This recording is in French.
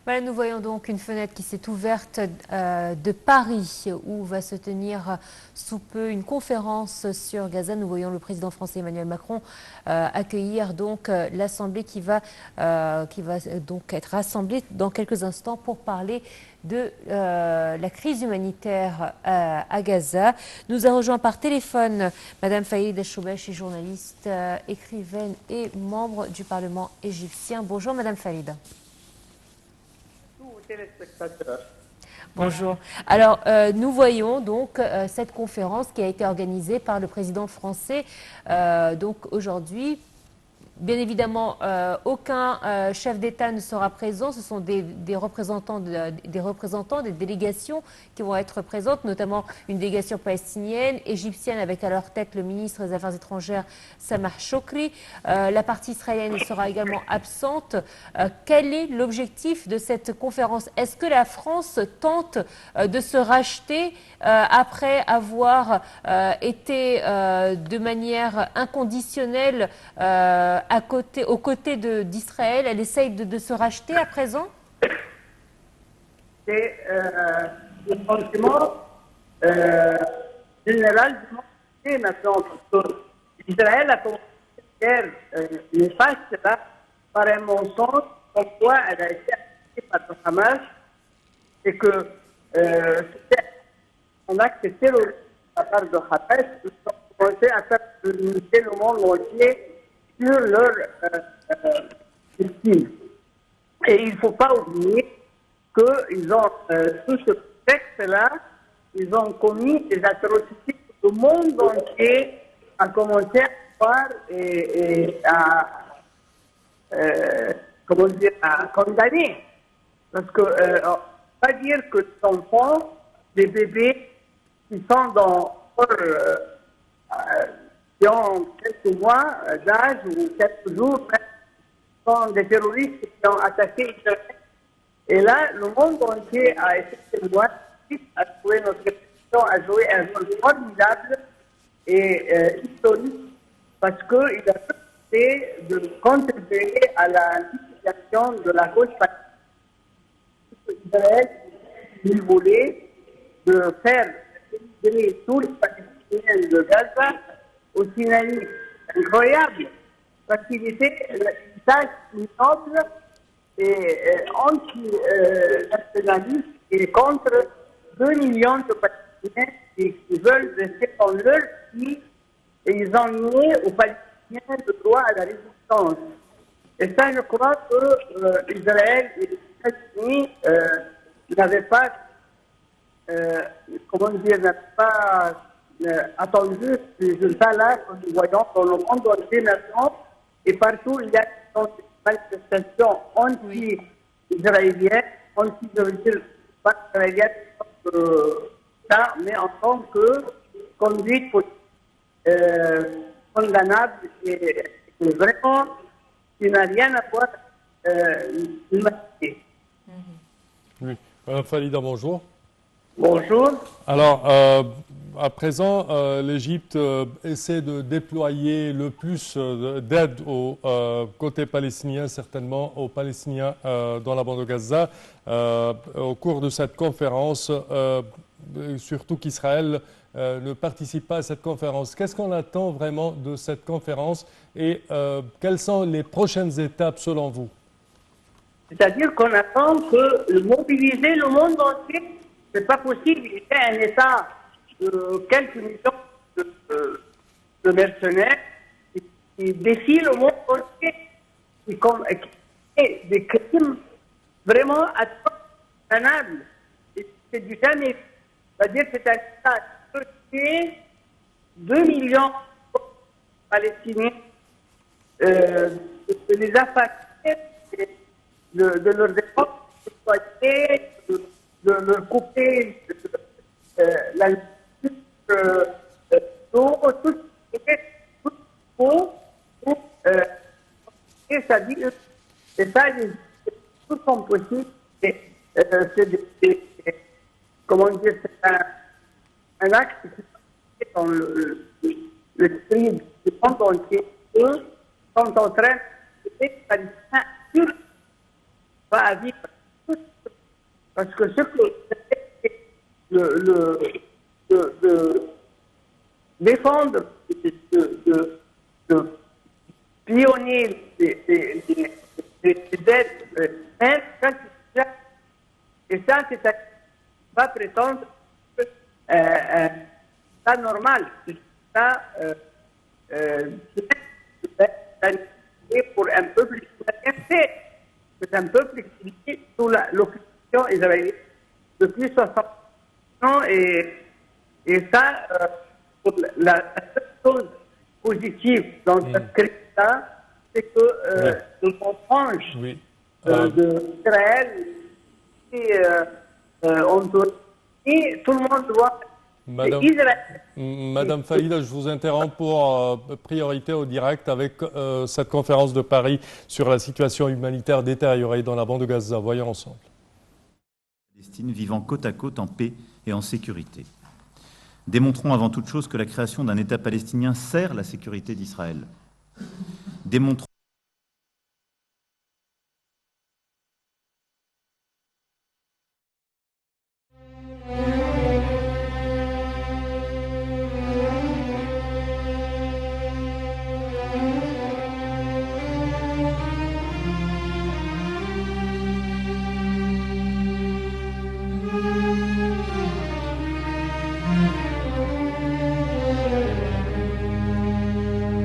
Voilà, nous voyons donc une fenêtre qui s'est ouverte de Paris où va se tenir sous peu une conférence sur Gaza. Nous voyons le président français Emmanuel Macron accueillir donc l'Assemblée qui va donc être rassemblée dans quelques instants pour parler de la crise humanitaire à Gaza. Nous a rejoint par téléphone Madame Faïd Choubeche, journaliste, écrivaine et membre du Parlement égyptien. Bonjour Madame Faïd. Téléspectateurs. Bonjour. Alors, nous voyons donc cette conférence qui a été organisée par le président français. Donc aujourd'hui, bien évidemment, aucun chef d'État ne sera présent. Ce sont des représentants, des délégations qui vont être présentes, notamment une délégation palestinienne, égyptienne, avec à leur tête le ministre des Affaires étrangères, Samah Chokri. La partie israélienne sera également absente. Quel est l'objectif de cette conférence? Est-ce que la France tente de se racheter après avoir été de manière inconditionnelle aux côtés d'Israël? Elle essaye de se racheter à présent? C'est le sentiment général du monde entier maintenant, parce que Israël a commencé cette guerre néfaste là, par un mensonge, comme quoi elle a été attaquée par le Hamas, et que c'était un acte terroriste de la part de Hamas. Ils ont commencé à faire le monde entier sur leur victime. Et il ne faut pas oublier qu'ils ont, sous ce texte-là, ils ont commis des atrocités que le monde entier a commencé à voir et à, comment dire, à condamner. Parce que, on ne peut pas dire que les enfants, les bébés qui sont qui ont quelques mois d'âge ou quelques jours, sont des terroristes qui ont attaqué Israël. Et là, le monde entier a été témoin, a joué notre réputation, a joué un rôle formidable et historique, parce qu'il a essayé de contribuer à la liquidation de la cause palestinienne. Israël, il voulait de faire émigrer tous les Palestiniens de Gaza au Sinaï. Incroyable, parce qu'il était une tâche noble et anti-nationaliste et contre 2 millions de Palestiniens qui veulent rester dans leur pays, et ils ont nié aux Palestiniens le droit à la résistance. Et ça, je crois que Israël et les États-Unis n'avaient pas, n'avaient pas attendu ce résultat-là que nous voyons dans le monde entier maintenant, et partout il y a des manifestations anti-israéliennes, pas israéliennes, ça, mais en tant que conduite condamnable et vraiment qui n'a rien à voir avec l'humanité. Oui. Madame Falida, bonjour. Bonjour. Alors, à présent, l'Égypte essaie de déployer le plus d'aide au côté palestinien, certainement aux Palestiniens dans la bande de Gaza. Au cours de cette conférence, surtout qu'Israël ne participe pas à cette conférence. Qu'est-ce qu'on attend vraiment de cette conférence et quelles sont les prochaines étapes selon vous? C'est-à-dire qu'on attend que mobiliser le monde entier, ce n'est pas possible. Il y a un État de quelques millions de mercenaires qui défient le monde entier, qui fait des crimes vraiment condamnables. C'est du jamais. C'est-à-dire que c'est un État qui fait 2 millions de Palestiniens, de les affecter, de leur défense, de leur couper la d'eau, tout ce qui faut pour sa vie. Et ça, tout sont possibles. Comment dire, c'est un acte qui est dans le crime du monde entier. Eux sont en train de faire Palestiniens sur pas à vivre. Tous Parce que ce que de défendre, de pionnier des aides humaines, et ça, c'est pas prétendre que c'est normal. C'est ça, pour un peuple qui c'est un peuple qui vit sous l'occupation israélienne depuis 60 ans et ça, la seule chose positive dans cette crise-là, c'est que le mensonge d'Israël et tout le monde doit Madame Faïda, je vous interromps pour priorité au direct avec cette conférence de Paris sur la situation humanitaire détériorée dans la bande de Gaza. Voyons ensemble. Palestine vivant côte à côte en paix et en sécurité. Démontrons avant toute chose que la création d'un État palestinien sert la sécurité d'Israël. Démontrons